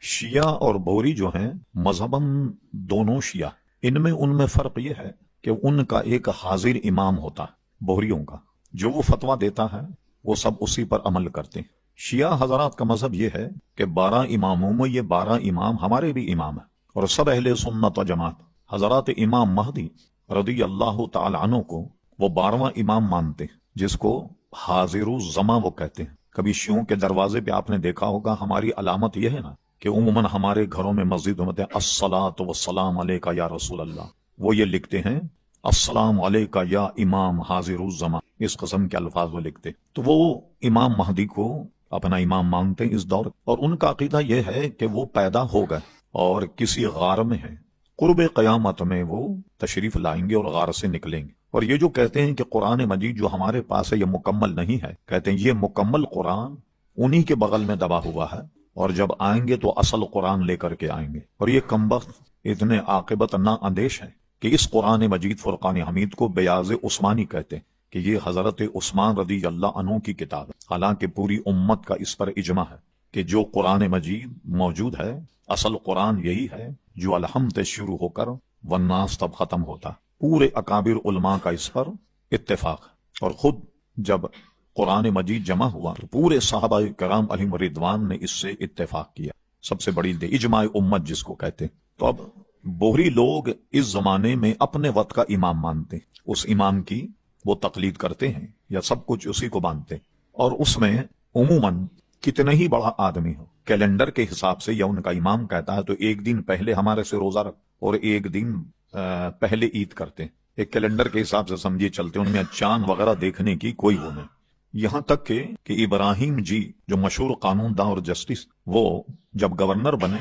شیعہ اور بوری جو ہیں مذہباً دونوں شیعہ، ان میں فرق یہ ہے کہ ان کا ایک حاضر امام ہوتا ہے، بوریوں کا جو وہ فتویٰ دیتا ہے وہ سب اسی پر عمل کرتے ہیں۔ شیعہ حضرات کا مذہب یہ ہے کہ 12 اماموں میں یہ 12 امام ہمارے بھی امام ہیں، اور سب اہل سنت و جماعت حضرات امام مہدی رضی اللہ تعالی عنہ کو وہ 12واں امام مانتے ہیں، جس کو حاضر الزماں وہ کہتے ہیں۔ کبھی شیعوں کے دروازے پہ آپ نے دیکھا ہوگا، ہماری علامت یہ ہے نا کہ عموماً ہمارے گھروں میں مسجد میں الصلاۃ والسلام علیکہ یا رسول اللہ، وہ یہ لکھتے ہیں السلام علیکہ یا امام حاضر الزماں، اس قسم کے الفاظ وہ لکھتے، تو وہ امام مہدی کو اپنا امام مانگتے ہیں اس دور، اور ان کا عقیدہ یہ ہے کہ وہ پیدا ہو گئے اور کسی غار میں ہیں، قرب قیامت میں وہ تشریف لائیں گے اور غار سے نکلیں گے۔ اور یہ جو کہتے ہیں کہ قرآن مجید جو ہمارے پاس ہے یہ مکمل نہیں ہے، کہتے ہیں یہ مکمل قرآن انہی کے بغل میں دبا ہوا ہے، اور جب آئیں گے تو اصل قرآن لے کر کے آئیں گے۔ اور یہ کمبخت اتنے عاقبت نا اندیش ہیں کہ اس قرآن مجید فرقان حمید کو بیاض عثمانی کہتے ہیں کہ یہ حضرت عثمان رضی اللہ عنہ کی کتاب ہے، حالانکہ پوری امت کا اس پر اجماع ہے کہ جو قرآن مجید موجود ہے اصل قرآن یہی ہے جو الحمد سے شروع ہو کر والناس تب ختم ہوتا ہے۔ پورے اکابر علماء کا اس پر اتفاق ہے، اور خود جب قرآن مجید جمع ہوا تو پورے صحابہ کرام علیہم رضوان نے اس سے اتفاق کیا، سب سے بڑی اجماع امت جس کو کہتے ہیں۔ تو اب بوہری لوگ اس زمانے میں اپنے وقت کا امام مانتے ہیں، اس امام کی وہ تقلید کرتے ہیں یا سب کچھ اسی کو مانتے ہیں، اور اس میں عموماً کتنا ہی بڑا آدمی ہو کیلنڈر کے حساب سے یا ان کا امام کہتا ہے تو ایک دن پہلے ہمارے سے روزہ رکھ اور ایک دن پہلے عید کرتے ہیں، ایک کیلنڈر کے حساب سے سمجھے چلتے، ان میں چاند وغیرہ دیکھنے کی کوئی وہ نہیں۔ یہاں تک کہ ابراہیم جی جو مشہور قانون داں اور جسٹس، وہ جب گورنر بنے،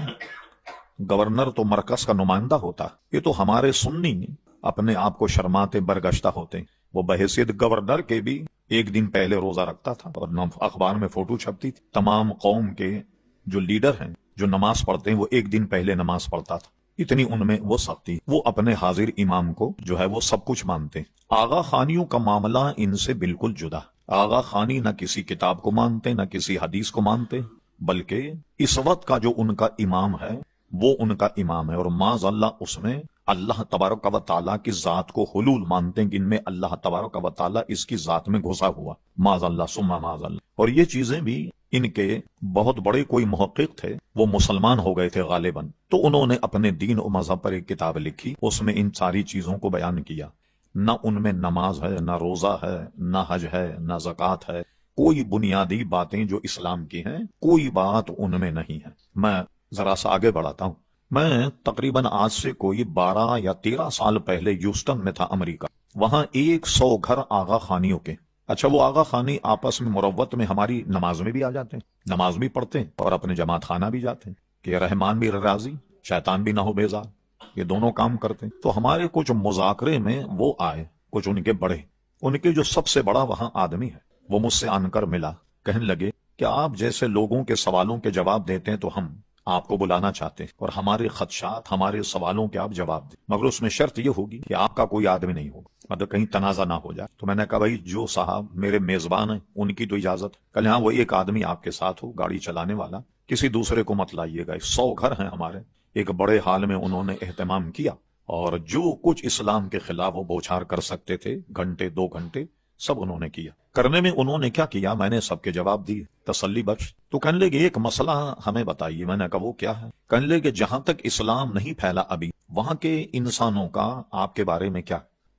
گورنر تو مرکز کا نمائندہ ہوتا، یہ تو ہمارے سنی اپنے آپ کو شرماتے برگشتہ ہوتے ہیں، وہ بحیثیت گورنر کے بھی ایک دن پہلے روزہ رکھتا تھا، اور اخبار میں فوٹو چھپتی تھی، تمام قوم کے جو لیڈر ہیں جو نماز پڑھتے ہیں وہ ایک دن پہلے نماز پڑھتا تھا، اتنی ان میں وہ سختی۔ وہ اپنے حاضر امام کو جو ہے وہ سب کچھ مانتے ہیں۔ آغا خانیوں کا معاملہ ان سے بالکل جدا، آغا خانی نہ کسی کتاب کو مانتے نہ کسی حدیث کو مانتے، بلکہ اس وقت کا جو ان کا امام ہے وہ ان کا امام ہے، اور معاذ اللہ اس میں اللہ تبارک و تعالیٰ کی ذات کو حلول مانتے ہیں کہ ان میں اللہ تبارک و تعالیٰ اس کی ذات میں گھسا ہوا، معاذ اللہ ثم معاذ اللہ۔ اور یہ چیزیں بھی ان کے بہت بڑے کوئی محقق تھے، وہ مسلمان ہو گئے تھے غالباً، تو انہوں نے اپنے دین و مذہب پر ایک کتاب لکھی، اس میں ان ساری چیزوں کو بیان کیا، نہ ان میں نماز ہے، نہ روزہ ہے، نہ حج ہے، نہ زکوٰۃ ہے، کوئی بنیادی باتیں جو اسلام کی ہیں کوئی بات ان میں نہیں ہے۔ میں ذرا سا آگے بڑھاتا ہوں۔ میں تقریباً آج سے کوئی 12 یا 13 سال پہلے ہیوسٹن میں تھا امریکہ، وہاں 100 گھر آغا خانیوں کے، اچھا وہ آغا خانی آپس میں مروت میں ہماری نماز میں بھی آ جاتے ہیں، نماز بھی پڑھتے ہیں اور اپنے جماعت خانہ بھی جاتے ہیں کہ رحمان بھی راضی شیطان بھی نہ ہو بیزار، یہ دونوں کام کرتے ہیں۔ تو ہمارے کچھ مذاکرے میں وہ آئے، کچھ ان کے بڑے، ان کے جو سب سے بڑا وہاں آدمی ہے وہ مجھ سے آن کر ملا، کہنے لگے کہ آپ جیسے لوگوں کے سوالوں کے جواب دیتے ہیں تو ہم آپ کو بلانا چاہتے ہیں اور ہمارے خدشات ہمارے سوالوں کے آپ جواب دیں، مگر اس میں شرط یہ ہوگی کہ آپ کا کوئی آدمی نہیں ہوگا، مطلب کہیں تنازع نہ ہو جائے۔ تو میں نے کہا بھائی جو صاحب میرے میزبان ہیں ان کی تو اجازت، کل ہاں وہ ایک آدمی آپ کے ساتھ ہو گاڑی چلانے والا، کسی دوسرے کو مت لائیے گا، 100 گھر ہیں ہمارے، ایک بڑے حال میں انہوں نے اہتمام کیا، اور جو کچھ اسلام کے خلاف وہ بوچھار کر سکتے تھے گھنٹے 2 گھنٹے سب انہوں نے کیا۔ کرنے میں انہوں نے کیا کیا، میں نے سب کے جواب دیے تسلی بخش۔ تو کہنے لگے ایک مسئلہ ہمیں بتائیے، میں نے کہا وہ کیا ہے؟ کہنے لگے جہاں تک اسلام نہیں پھیلا ابھی وہاں کے انسانوں کا آپ کے بارے میں کیا،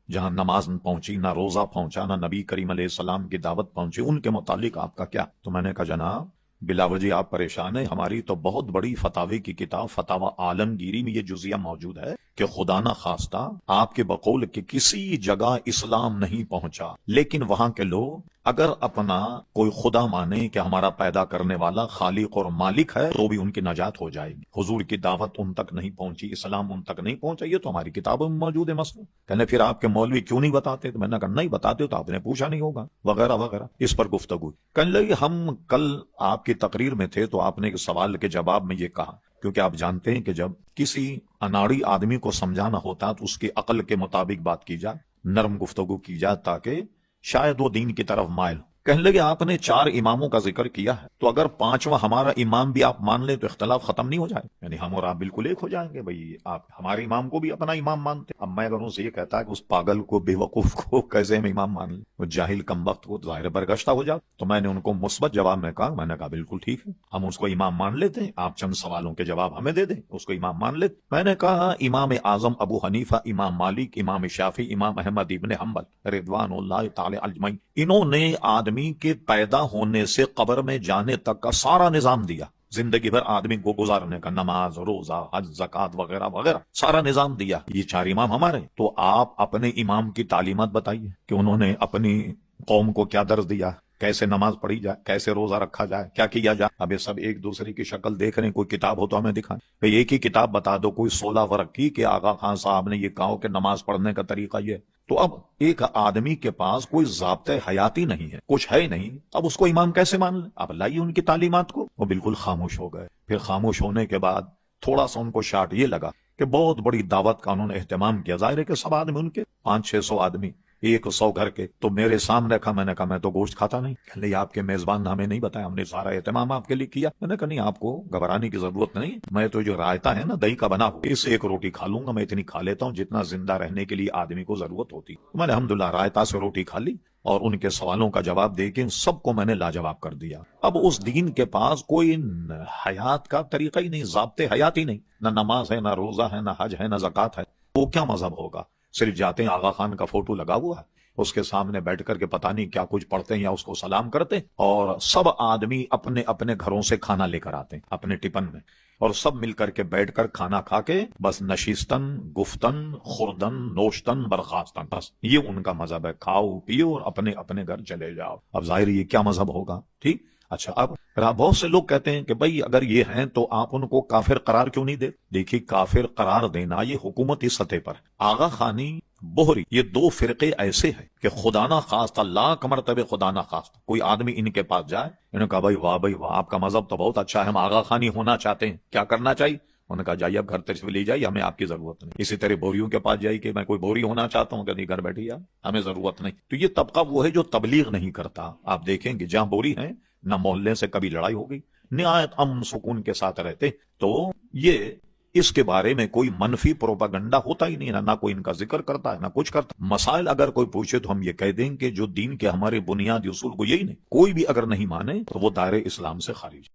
جہاں نماز پہنچی نہ روزہ پہنچا نہ نبی کریم علیہ السلام کی دعوت پہنچی، ان کے متعلق آپ کا کیا؟ تو میں نے کہا جناب بلا وجہ آپ پریشان ہیں، ہماری تو بہت بڑی فتاوی کی کتاب فتاوی عالمگیری میں یہ جزیہ موجود ہے کہ خدا نہ خواستہ آپ کے بقول کہ کسی جگہ اسلام نہیں پہنچا، لیکن وہاں کے لوگ اگر اپنا کوئی خدا مانے کہ ہمارا پیدا کرنے والا خالق اور مالک ہے تو بھی ان کی نجات ہو جائے گی۔ حضور کی دعوت ان تک نہیں پہنچی، اسلام ان تک نہیں پہنچا، یہ تو ہماری کتابوں میں موجود ہے مسئلہ۔ کہنے پھر آپ کے مولوی کیوں نہیں بتاتے؟ تو میں نے کہا نہیں بتاتے تو آپ نے پوچھا نہیں ہوگا وغیرہ وغیرہ، اس پر گفتگو۔ کہنے لگے ہم کل آپ کی تقریر میں تھے تو آپ نے ایک سوال کے جواب میں یہ کہا، کیونکہ آپ جانتے ہیں کہ جب کسی اناڑی آدمی کو سمجھانا ہوتا تو اس کی عقل کے مطابق بات کی جائے، نرم گفتگو کی جائے تاکہ شاید وہ دین کی طرف مائل۔ کہنے لگے آپ نے 4 اماموں کا ذکر کیا ہے، تو اگر 5واں ہمارا امام بھی آپ مان لیں تو اختلاف ختم نہیں ہو جائے؟ یعنی ہم اور آپ بالکل ایک ہو جائیں گے، بھئی آپ ہمارے امام کو بھی اپنا امام مانتے۔ اب میں اگر ان سے یہ کہتا کہ اس پاگل کو، بے وقوف کو کیسے ہم امام مان لیں، وہ جاہل کم وقت کو ظاہر برگشتہ ہو جاتا، تو میں نے ان کو مثبت جواب میں کہا بالکل ٹھیک ہے، ہم اس کو امام مان لیتے ہیں، آپ چند سوالوں کے جواب ہمیں دے دیں، اس کو امام مان لیتے۔ میں نے کہا امام اعظم ابو حنیفہ، امام مالک، امام شافعی، امام احمد ابن حنبل رضوان اللہ تعالی اجمعین، انہوں نے آدمی کے پیدا ہونے سے قبر میں جانے تک کا سارا نظام دیا، زندگی بھر آدمی کو گزارنے کا، نماز، روزہ، حج، زکات وغیرہ وغیرہ سارا نظام دیا۔ یہ 4 امام ہمارے، تو آپ اپنے امام کی تعلیمات بتائیے کہ انہوں نے اپنی قوم کو کیا درس دیا، کیسے نماز پڑھی جائے، کیسے روزہ رکھا جائے، کیا کیا جائے۔ اب یہ سب ایک دوسرے کی شکل دیکھ رہے ہیں، کوئی کتاب ہو تو ہمیں دکھائیں، بھئی ایک ہی کتاب بتا دو، کوئی 16 ورق کی کہ آغا خان صاحب نے یہ کہا کہ نماز پڑھنے کا طریقہ یہ۔ تو اب ایک آدمی کے پاس کوئی ضابطۂ حیاتی نہیں ہے، کچھ ہے نہیں، اب اس کو امام کیسے مان لیں؟ اب لائیے ان کی تعلیمات کو۔ وہ بالکل خاموش ہو گئے۔ پھر خاموش ہونے کے بعد تھوڑا سا ان کو شاٹ یہ لگا کہ بہت بڑی دعوت کا انہوں نے اہتمام کیا، ظاہر ہے کہ سب آدمی ان کے 500-600 آدمی، 100 گھر کے، تو میرے سامنے رکھا۔ میں نے کہا میں تو گوشت کھاتا نہیں۔ کہنے لگے آپ کے میزبان نے ہمیں نہیں بتایا، ہم نے سارا اہتمام آپ کے لیے کیا۔ میں نے کہا نہیں، آپ کو گھبرانے کی ضرورت نہیں، میں تو جو رائتا ہے نا دہی کا بنا ہوا، اس 1 روٹی کھا لوں گا، میں اتنی کھا لیتا ہوں جتنا زندہ رہنے کے لیے آدمی کو ضرورت ہوتی۔ میں نے الحمدللہ رائتا سے روٹی کھا لی، اور ان کے سوالوں کا جواب دے کے سب کو میں نے لاجواب کر دیا۔ اب اس دین کے پاس کوئی حیات کا طریقہ ہی نہیں، ضابطے حیات ہی نہیں، نہ نماز ہے، نہ روزہ ہے، نہ حج ہے، نہ زکات ہے، وہ کیا مذہب ہوگا؟ صرف جاتے ہیں، آغا خان کا فوٹو لگا ہوا ہے، اس کے سامنے بیٹھ کر کے پتہ نہیں کیا کچھ پڑھتے ہیں یا اس کو سلام کرتے ہیں، اور سب آدمی اپنے اپنے گھروں سے کھانا لے کر آتے ہیں اپنے ٹپن میں، اور سب مل کر کے بیٹھ کر کھانا کھا کے بس نشیستن، گفتن، خوردن، نوشتن، برخاستن، بس یہ ان کا مذہب ہے، کھاؤ پیو اور اپنے اپنے گھر چلے جاؤ۔ اب ظاہر یہ کیا مذہب ہوگا؟ ٹھیک، اچھا اب بہت سے لوگ کہتے ہیں کہ بھئی اگر یہ ہیں تو آپ ان کو کافر قرار کیوں نہیں دیتے؟ دیکھیے کافر قرار دینا یہ حکومتی سطح پر، آغا خانی، بہری، یہ 2 فرقے ایسے ہیں کہ خدا نہ خواستہ، لاکھ مرتبہ خدا نہ خواستہ کوئی آدمی ان کے پاس جائے، انہوں نے کہا بھائی واہ آپ کا مذہب تو بہت اچھا ہے، ہم آغا خانی ہونا چاہتے ہیں، کیا کرنا چاہیے؟ انہوں نے کہا جائیے اب گھر تشریف لے جائیے، ہمیں آپ کی ضرورت نہیں۔ اسی طرح بوریوں کے پاس جائیے کہ میں کوئی بوری ہونا چاہتا ہوں، کہ نہیں گھر بیٹھیے، ہمیں ضرورت نہیں۔ تو یہ طبقہ وہ ہے جو تبلیغ نہیں کرتا۔ آپ دیکھیں کہ جہاں بوری ہیں، نہ محلے سے کبھی لڑائی ہو گئی، نہایت امن سکون کے ساتھ رہتے، تو یہ اس کے بارے میں کوئی منفی پروپاگنڈا ہوتا ہی نہیں، نہ کوئی ان کا ذکر کرتا ہے، نہ کچھ کرتا۔ مسائل اگر کوئی پوچھے تو ہم یہ کہہ دیں کہ جو دین کے ہمارے بنیادی اصول کو یہی نہیں، کوئی بھی اگر نہیں مانے تو وہ دائرے اسلام سے خارج۔